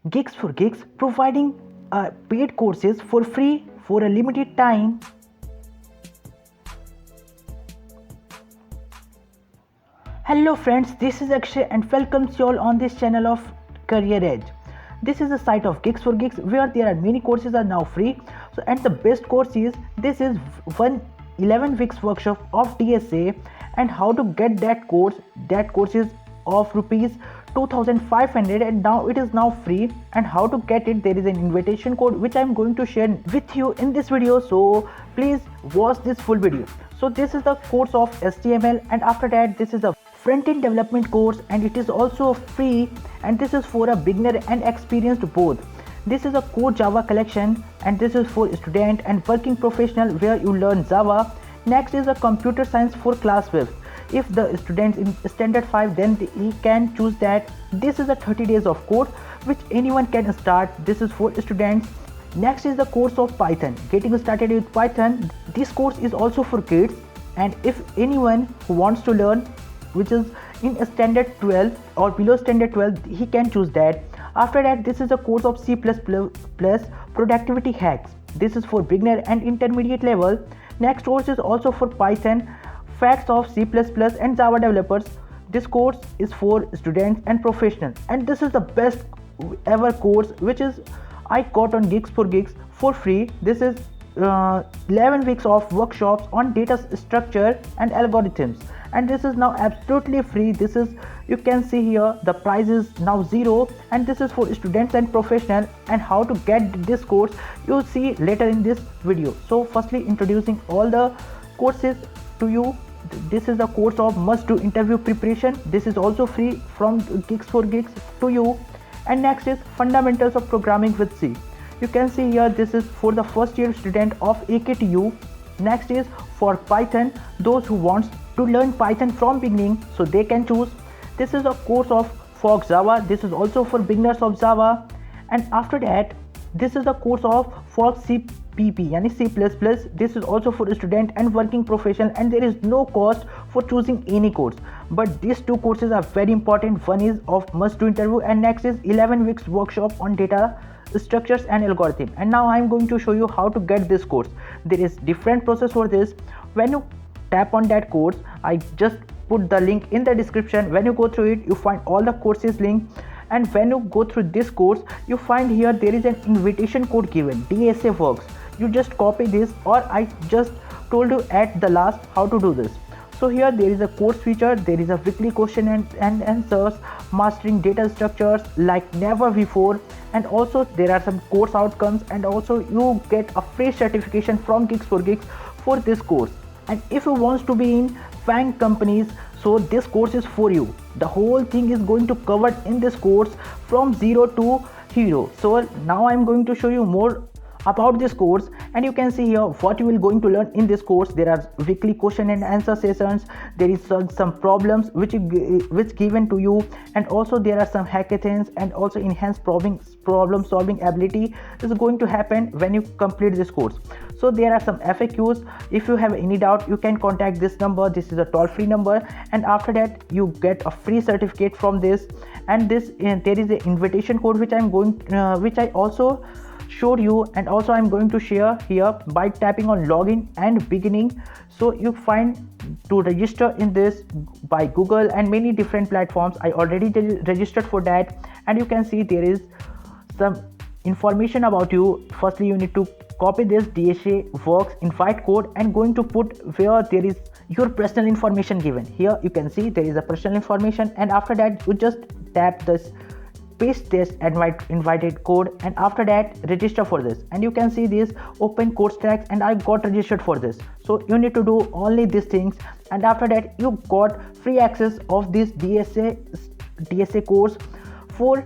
Geeks for Geeks, providing paid courses for free for a limited time. Hello friends, this is Akshay and welcomes you all on this channel of Career Edge. This is a site of Geeks for Geeks where there are many courses are now free. So and the best course is this is one 11 weeks workshop of DSA, and how to get that course. That course is of rupees 2500 and now it is now free. And how to get it, there is an invitation code which I am going to share with you in this video, so please watch this full video. So this is the course of HTML, and after that this is a front-end development course, and it is also free, and this is for a beginner and experienced both. This is a core Java collection, and this is for student and working professional where you learn Java. Next is a computer science for class 5th. If the student in standard 5, then he can choose that. This is a 30 days of course which anyone can start. This is for students. Next is the course of Python, getting started with Python. This course is also for kids, and if anyone who wants to learn which is in standard 12 or below standard 12, he can choose that. After that, this is a course of C++ productivity hacks. This is for beginner and intermediate level. Next course is also for Python, facts of C++ and Java developers. This course is for students and professionals, and this is the best ever course which is I got on Geeks for Geeks for free. This is 11 weeks of workshops on data structure and algorithms, and this is now absolutely free. This is, you can see here, the price is now 0, and this is for students and professional. And how to get this course you'll see later in this video. So firstly, introducing all the courses to you. This is the course of must do interview preparation. This is also free from Geeks for Geeks to you. And next is fundamentals of programming with C. You can see here, this is for the first year student of AKTU. Next is for Python, those who wants to learn Python from beginning, so they can choose. This is a course of Fox Java. This is also for beginners of Java. And after that, this is the course of Fox CPP, yani C++. This is also for student and working professional, and there is no cost for choosing any course. But these two courses are very important. One is of must do interview, and next is 11 weeks workshop on data structures and algorithm. And now I am going to show you how to get this course. There is different process for this. When you tap on that course, I just put the link in the description. When you go through it, you find all the courses link, and when you go through this course, you find here there is an invitation code given, DSA works. You just copy this, or I just told you at the last how to do this. So here there is a course feature, there is a weekly question and answers, mastering data structures like never before, and also there are some course outcomes, and also you get a free certification from Geeks for Geeks for this course. And if you want to be in FANG companies, so this course is for you. The whole thing is going to cover in this course from 0 to hero. So now I'm going to show you more about this course, and you can see here what you will going to learn in this course. There are weekly question and answer sessions, there is some problems which given to you, and also there are some hackathons, and also enhanced problem solving ability is going to happen when you complete this course. So there are some FAQs. If you have any doubt, you can contact this number. This is a toll-free number, and after that you get a free certificate from this. And this there is an invitation code which I also showed you, and also I'm going to share here by tapping on login and beginning. So you find to register in this by Google and many different platforms. I already registered for that, and you can see there is some information about you. Firstly, you need to copy this DSA works invite code and going to put where there is your personal information given. Here you can see there is a personal information, and after that you just tap this paste this invited code, and after that register for this. And you can see this open course tracks, and I got registered for this. So you need to do only these things, and after that you got free access of this DSA course for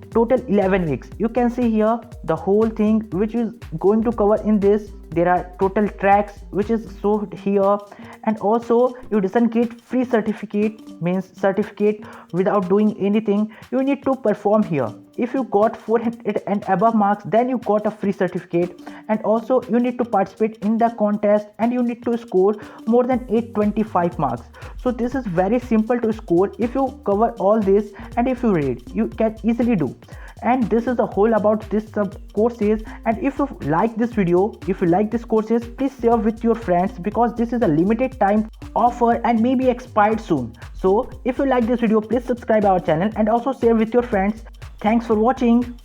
total 11 weeks. You can see here the whole thing which is going to cover in this. There are total tracks which is showed here, and also you doesn't get free certificate, means certificate without doing anything. You need to perform here. If you got 400 and above marks, then you got a free certificate, and also you need to participate in the contest, and you need to score more than 825 marks. So this is very simple to score if you cover all this, and if you read, you can easily do. and this is the whole about this courses. And if you like this video, if you like this courses, please share with your friends, because this is a limited time offer and maybe expired soon. So if you like this video, please subscribe our channel and also share with your friends. Thanks for watching.